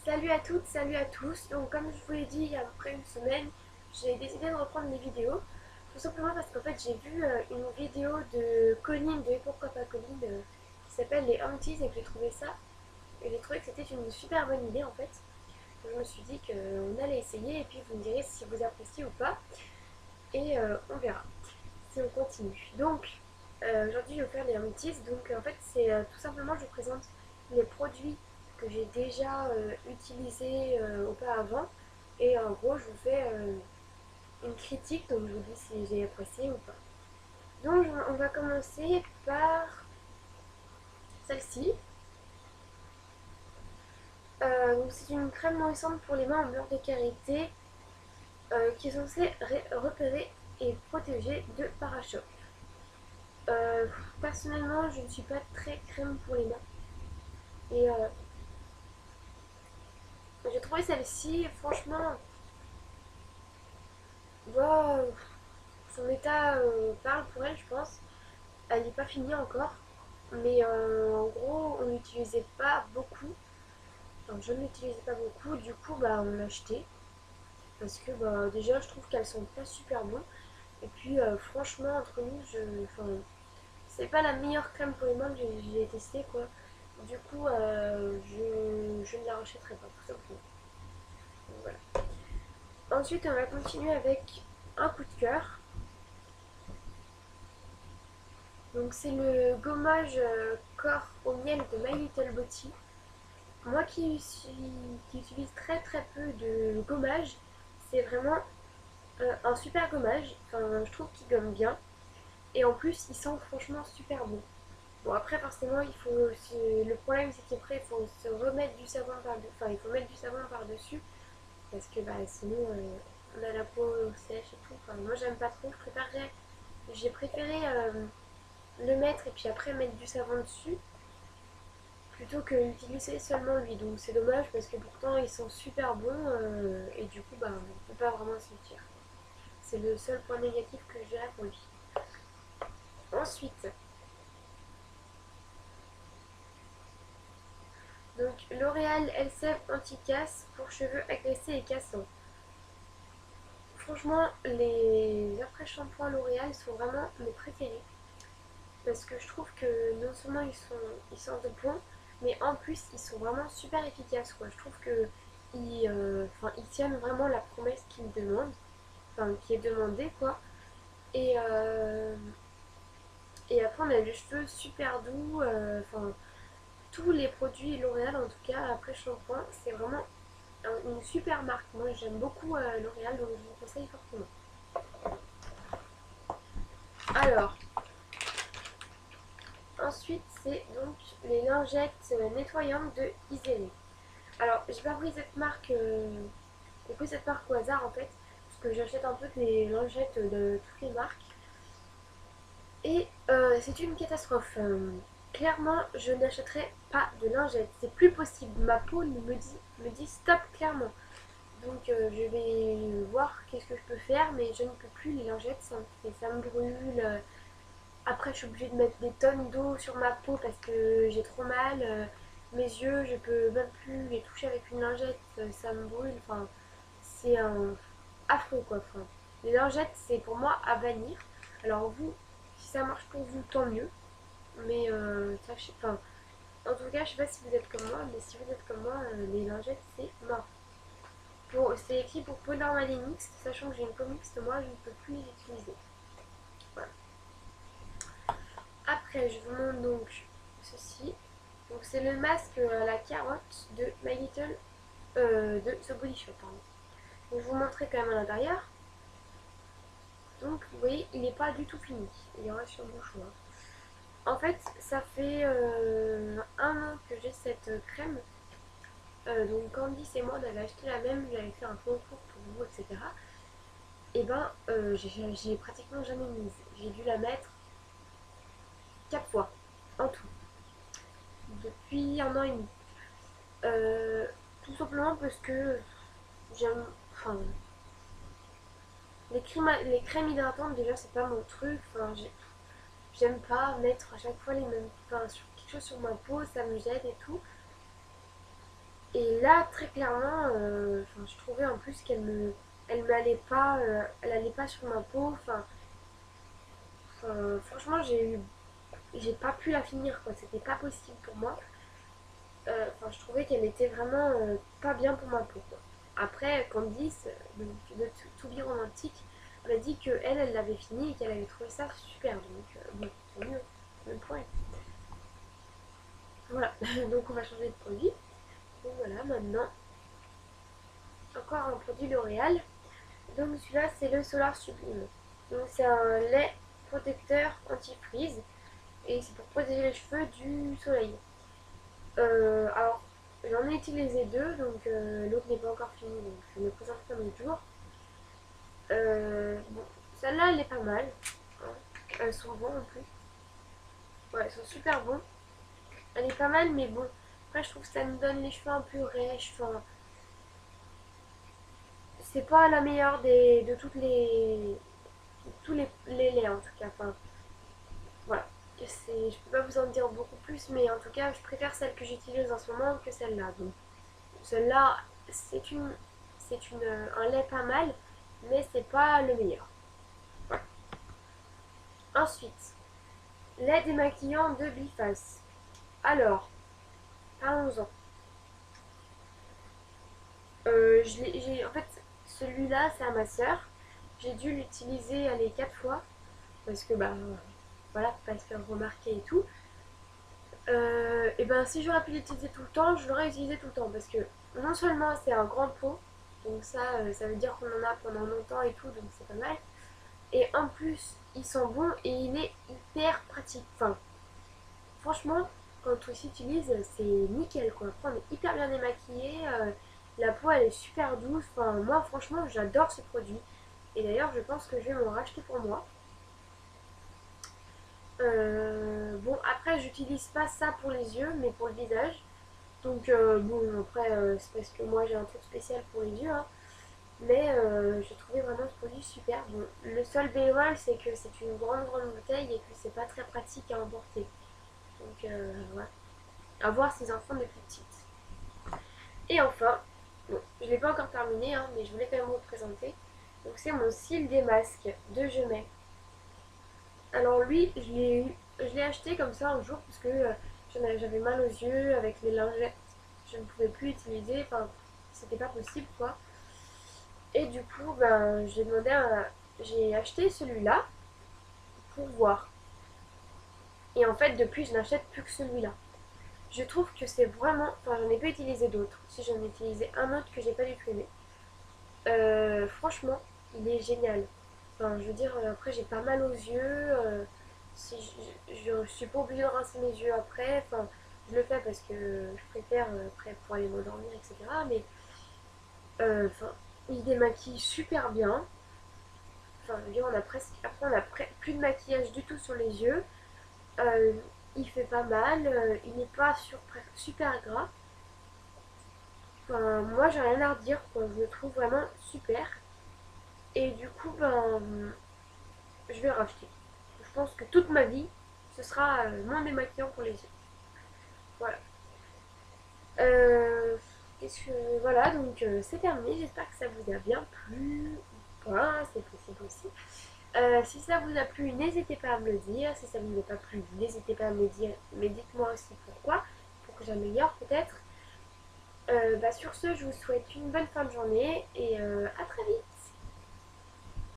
Salut à toutes, salut à tous. Donc comme je vous l'ai dit il y a à peu près une semaine, j'ai décidé de reprendre les vidéos. Tout simplement parce qu'en fait j'ai vu une vidéo de Colline, de Et pourquoi pas Colline, qui s'appelle les Humpties et que j'ai trouvé ça. Et j'ai trouvé que c'était une super bonne idée en fait. Donc, je me suis dit qu'on allait essayer et puis vous me direz si vous appréciez ou pas. Et on verra si on continue. Donc aujourd'hui je vais faire les Humpties. Donc en fait c'est tout simplement je vous présente les produits que j'ai déjà utilisés auparavant. Et en gros, je vous fais une critique, donc je vous dis si j'ai apprécié ou pas. Donc, on va commencer par celle-ci. Donc, c'est une crème nourrissante pour les mains en beurre de karité qui est censée repérer et protéger de parachocs. Euh, Personnellement, je ne suis pas très crème pour les mains. Et j'ai trouvé celle-ci, franchement, wow, son état parle pour elle, je pense. Elle n'est pas finie encore, mais en gros, on l'utilisait pas beaucoup. Enfin, je ne l'utilisais pas beaucoup, du coup, bah, on l'a acheté. Parce que bah, déjà, je trouve qu'elles sont pas super bonnes. Et puis, franchement, entre nous, enfin, c'est pas la meilleure crème pour les mains que j'ai testée, quoi. Du coup, je ne la rachèterai pas, tout simplement. Donc, voilà. Ensuite, on va continuer avec un coup de cœur. Donc, c'est le gommage corps au miel de My Little Body. Moi qui utilise très très peu de gommage, c'est vraiment un super gommage. Enfin, je trouve qu'il gomme bien. Et en plus, il sent franchement super bon. Bon, après, forcément, le problème, c'est qu'après, il faut se remettre du savon par-dessus. Enfin, il faut mettre du savon par-dessus. Parce que bah, sinon, on a la peau sèche et tout. Enfin, moi, j'aime pas trop. J'ai préféré le mettre et puis après mettre du savon dessus plutôt que d'utiliser seulement lui. Donc c'est dommage parce que pourtant ils sont super bons et du coup bah, on ne peut pas vraiment se mentir. C'est le seul point négatif que je dirais pour lui. Ensuite, donc L'Oréal Elseve Anti-Casse pour cheveux agressés et cassants. Franchement, les après-shampoings L'Oréal sont vraiment mes préférés parce que je trouve que non seulement ils sentent bon, mais en plus ils sont vraiment super efficaces quoi. Je trouve que ils tiennent vraiment la promesse qu'ils demandent, enfin qui est demandée quoi. Et, et après on a les cheveux super doux, enfin tous les produits L'Oréal en tout cas après shampoing c'est vraiment une super marque. Moi j'aime beaucoup L'Oréal donc je vous conseille fortement. Alors ensuite c'est donc les lingettes nettoyantes de Isérie. Alors j'ai pas pris cette marque, j'ai pris cette marque au hasard en fait parce que j'achète un peu des lingettes de toutes les marques. Et c'est une catastrophe. Clairement, je n'achèterai pas de lingettes. C'est plus possible. Ma peau me dit stop clairement. Donc je vais voir qu'est-ce que je peux faire, mais je ne peux plus les lingettes, ça me brûle. Après, je suis obligée de mettre des tonnes d'eau sur ma peau parce que j'ai trop mal. Mes yeux, je peux même plus les toucher avec une lingette, ça me brûle. Enfin, c'est affreux quoi. Enfin, les lingettes, c'est pour moi à bannir. Alors vous, si ça marche pour vous, tant mieux. Mais enfin, en tout cas, je sais pas si vous êtes comme moi, mais si vous êtes comme moi, les lingettes, c'est mort. C'est écrit pour peau normale et mixte, sachant que j'ai une peau mixte, moi, je ne peux plus les utiliser. Voilà. Après, je vous montre donc ceci. Donc, c'est le masque à la carotte de My Little, de The Body Shop, pardon. Donc, je vous montrerai quand même à l'intérieur. Donc, vous voyez, il n'est pas du tout fini. Il y aura sur mon choix. En fait, ça fait un an que j'ai cette crème. Donc Candice et moi, on avait acheté la même, j'avais fait un concours pour vous, etc. Et ben, j'ai pratiquement jamais mise. J'ai dû la mettre 4 fois en tout, depuis un an et demi. Euh, Tout simplement parce que j'aime. Enfin, les crèmes hydratantes, déjà, c'est pas mon truc. Enfin, j'aime pas mettre à chaque fois les mêmes. Enfin, quelque chose sur ma peau, ça me gêne et tout. Et là, très clairement, je trouvais en plus elle m'allait pas, elle allait pas sur ma peau. Franchement, j'ai pas pu la finir, quoi. C'était pas possible pour moi. Je trouvais qu'elle était vraiment pas bien pour ma peau, quoi. Après, Candice, de To Be Romantique, m'a dit que elle l'avait fini et qu'elle avait trouvé ça super. Donc, bon, tant mieux. Même point. Voilà. Donc, on va changer de produit. Donc, voilà, maintenant, encore un produit L'Oréal. Donc, celui-là, c'est le Solar Sublime. Donc, c'est un lait protecteur anti-frizz et c'est pour protéger les cheveux du soleil. Alors, j'en ai utilisé deux, donc l'autre n'est pas encore fini, donc je me présente comme l'autre jour. Bon, celle-là, elle est pas mal. Hein. Elles sont bonnes en plus. Ouais, elles sont super bonnes. Elle est pas mal, mais bon, après, je trouve que ça me donne les cheveux un peu rêches. Enfin, c'est pas la meilleure de toutes tous les laits en tout cas. Enfin, voilà. Je peux pas vous en dire beaucoup plus, mais en tout cas, je préfère celle que j'utilise en ce moment que celle-là. Donc, celle-là, un lait pas mal, mais c'est pas le meilleur. Voilà. Ensuite, lait démaquillant de Biface. Alors, parlons-en. En fait, celui-là, c'est à ma soeur. J'ai dû l'utiliser les 4 fois parce que bah voilà, pour pas se faire remarquer et tout. Et ben si j'aurais pu l'utiliser tout le temps, je l'aurais utilisé tout le temps parce que non seulement c'est un grand pot, donc ça veut dire qu'on en a pendant longtemps et tout, donc c'est pas mal. Et en plus, il sent bon et il est hyper pratique. Enfin, franchement, quand on s'utilise, c'est nickel quoi. Après, on est hyper bien démaquillé, la peau elle est super douce. Enfin, moi franchement, j'adore ce produit. Et d'ailleurs, je pense que je vais m'en racheter pour moi. Bon, après, j'utilise pas ça pour les yeux, mais pour le visage. Donc, bon, après, c'est parce que moi j'ai un truc spécial pour les yeux, hein. Mais j'ai trouvé vraiment ce produit super. Bon, le seul bémol, c'est que c'est une grande bouteille et que c'est pas très pratique à emporter. Donc, voilà. À voir ses enfants depuis petite. Et enfin, bon, je l'ai pas encore terminé, hein, mais je voulais quand même vous le présenter. Donc, c'est mon cils des masques de Gemay. Alors lui, je l'ai acheté comme ça un jour parce que j'avais mal aux yeux avec les lingettes. Je ne pouvais plus utiliser, enfin, c'était pas possible quoi. Et du coup, ben, j'ai acheté celui-là pour voir. Et en fait, depuis, je n'achète plus que celui-là. Je trouve que c'est vraiment, enfin, j'en ai pas utilisé d'autres. Si j'en ai utilisé un autre que j'ai pas du tout aimé. Franchement, il est génial. Enfin, je veux dire, après, j'ai pas mal aux yeux. Si je suis pas obligée de rincer mes yeux après. Enfin, je le fais parce que je préfère après pour aller m'endormir, etc. Mais enfin, il démaquille super bien. Enfin, je veux dire, après, on a plus de maquillage du tout sur les yeux. Euh, il fait pas mal. Il n'est pas super gras. Enfin, moi, j'ai rien à redire, quoi. Je le trouve vraiment super. Et du coup, ben, je vais le racheter. Je pense que toute ma vie, ce sera mon démaquillant pour les yeux. Voilà. Voilà, donc c'est terminé. J'espère que ça vous a bien plu ou pas. C'est possible aussi. Si ça vous a plu, n'hésitez pas à me le dire. Si ça ne vous a pas plu, n'hésitez pas à me le dire. Mais dites-moi aussi pourquoi, pour que j'améliore peut-être. Sur ce, je vous souhaite une bonne fin de journée et à très vite.